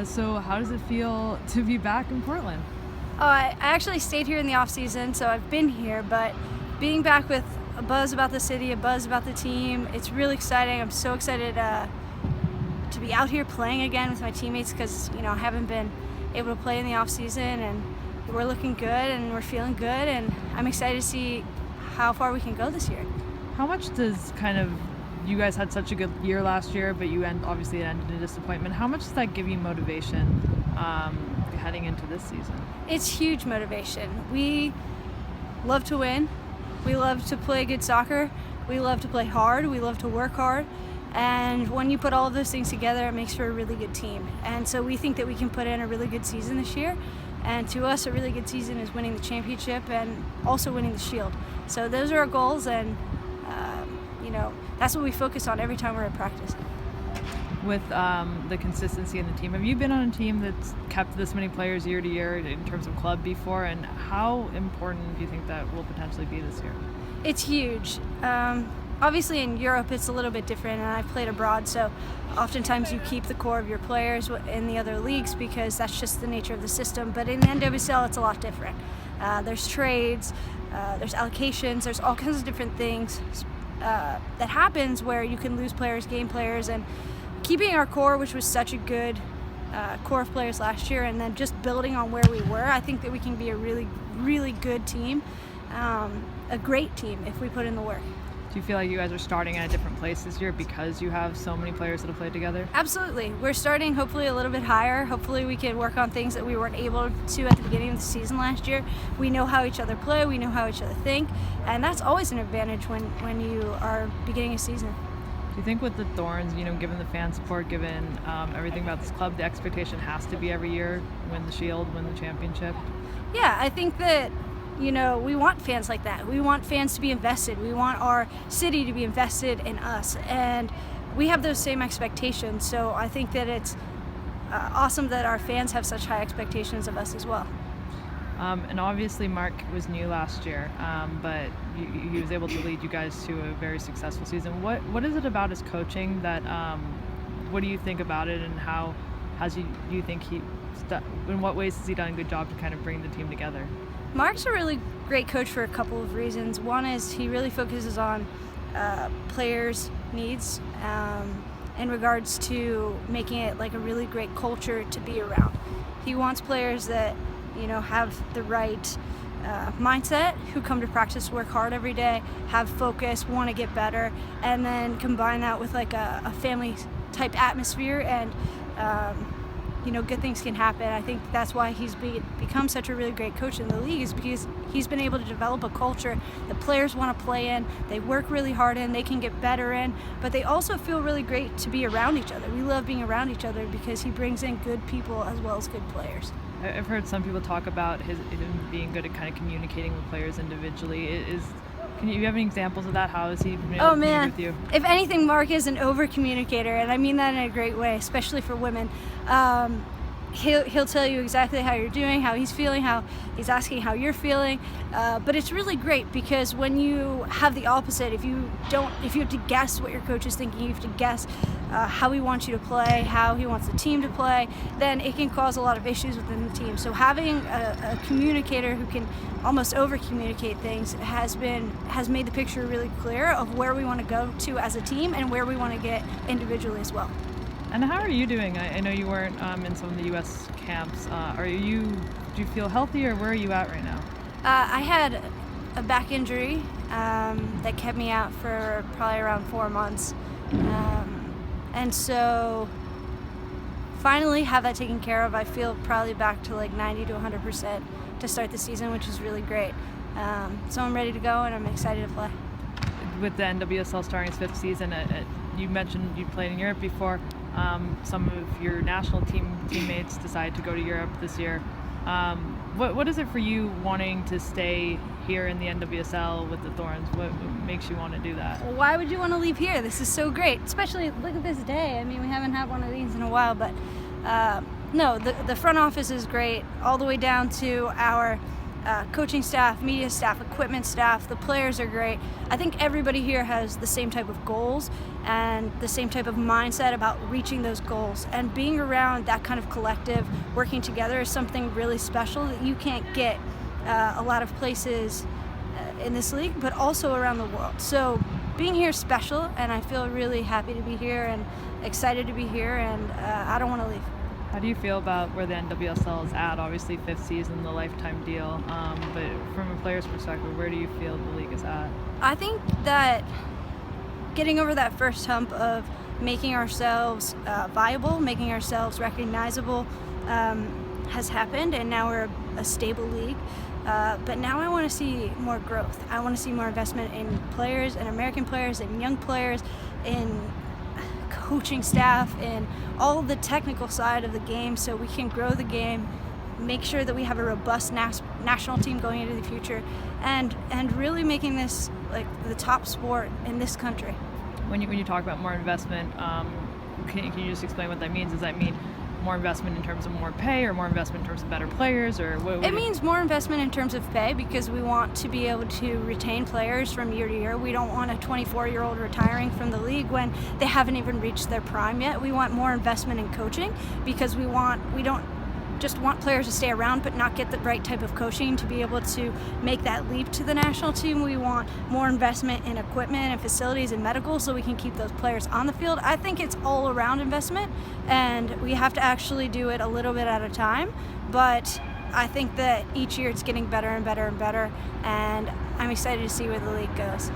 So how does it feel to be back in Portland? Oh, I actually stayed here in the off season, so I've been here, but being back with a buzz about the city, a buzz about the team, it's really exciting. I'm so excited to be out here playing again with my teammates because, I haven't been able to play in the off season, and we're looking good and we're feeling good, and I'm excited to see how far we can go this year. How much does you guys had such a good year last year, but obviously it ended in disappointment. How much does that give you motivation heading into this season? It's huge motivation. We love to win. We love to play good soccer. We love to play hard. We love to work hard. And when you put all of those things together, it makes for a really good team. And so we think that we can put in a really good season this year. And to us, a really good season is winning the championship and also winning the Shield. So those are our goals, and that's what we focus on every time we're at practice. With the consistency in the team, have you been on a team that's kept this many players year to year in terms of club before, and how important do you think that will potentially be this year? It's huge. Obviously in Europe it's a little bit different, and I've played abroad, so oftentimes you keep the core of your players in the other leagues because that's just the nature of the system. But in the NWSL it's a lot different. There's trades, there's allocations, there's all kinds of different things that happens where you can lose players, gain players, and keeping our core, which was such a good core of players last year, and then just building on where we were, I think that we can be a really, really good team, a great team if we put in the work. Do you feel like you guys are starting at a different place this year because you have so many players that have played together? Absolutely. We're starting hopefully a little bit higher. Hopefully we can work on things that we weren't able to at the beginning of the season last year. We know how each other play, we know how each other think, and that's always an advantage when you are beginning a season. Do you think with the Thorns, given the fan support, given everything about this club, the expectation has to be every year win the Shield, win the championship? Yeah, I think that we want fans like that. We want fans to be invested. We want our city to be invested in us, and we have those same expectations. So I think that it's awesome that our fans have such high expectations of us as well. And obviously Mark was new last year, but he was able to lead you guys to a very successful season. What is it about his coaching that, what do you think about it, and how do you think in what ways has he done a good job to kind of bring the team together? Mark's a really great coach for a couple of reasons. One is he really focuses on players' needs in regards to making it like a really great culture to be around. He wants players that have the right mindset, who come to practice, work hard every day, have focus, want to get better, and then combine that with like a family type atmosphere, and good things can happen. I think that's why he's become such a really great coach in the league, is because he's been able to develop a culture that players want to play in, they work really hard in, they can get better in, but they also feel really great to be around each other. We love being around each other because he brings in good people as well as good players. I've heard some people talk about him being good at kind of communicating with players individually. Can you have any examples of that? How has he been able to communicate with you? If anything, Mark is an over communicator, and I mean that in a great way, especially for women. He'll tell you exactly how you're doing, how he's feeling, how he's asking how you're feeling, but it's really great because when you have the opposite, if you have to guess what your coach is thinking, you have to guess how he wants you to play, how he wants the team to play, then it can cause a lot of issues within the team. So having a communicator who can almost over communicate things has made the picture really clear of where we want to go to as a team and where we want to get individually as well. And how are you doing? I know you weren't in some of the U.S. camps. Do you feel healthy, or where are you at right now? I had a back injury that kept me out for probably around 4 months. And so finally have that taken care of. I feel probably back to like 90 to 100% to start the season, which is really great. So I'm ready to go, and I'm excited to play. With the NWSL starting its 5th season, you mentioned you played in Europe before. Some of your national teammates decided to go to Europe this year. What is it for you wanting to stay here in the NWSL with the Thorns? What makes you want to do that? Well, why would you want to leave here? This is so great, especially look at this day. I mean, we haven't had one of these in a while, but no, the front office is great, all the way down to our coaching staff, media staff, equipment staff. The players are great. I think everybody here has the same type of goals and the same type of mindset about reaching those goals. And being around that kind of collective, working together, is something really special that you can't get a lot of places in this league, but also around the world. So being here is special, and I feel really happy to be here and excited to be here, and I don't want to leave. How do you feel about where the NWSL is at? Obviously, 5th season, the lifetime deal. But from a player's perspective, where do you feel the league is at? I think that getting over that first hump of making ourselves viable, making ourselves recognizable, has happened, and now we're a stable league. But now I want to see more growth. I want to see more investment in players, and American players, and young players, in coaching staff, and all the technical side of the game, so we can grow the game, make sure that we have a robust national team going into the future, and really making this like the top sport in this country. When you talk about more investment, can you just explain what that means? Does that mean more investment in terms of more pay, or more investment in terms of better players, or what? It means more investment in terms of pay, because we want to be able to retain players from year to year. We don't want a 24-year-old retiring from the league when they haven't even reached their prime yet. We want more investment in coaching, because we don't just want players to stay around but not get the right type of coaching to be able to make that leap to the national team. We want more investment in equipment and facilities and medical, so we can keep those players on the field. I think it's all around investment, and we have to actually do it a little bit at a time, but I think that each year it's getting better and better and better, and I'm excited to see where the league goes.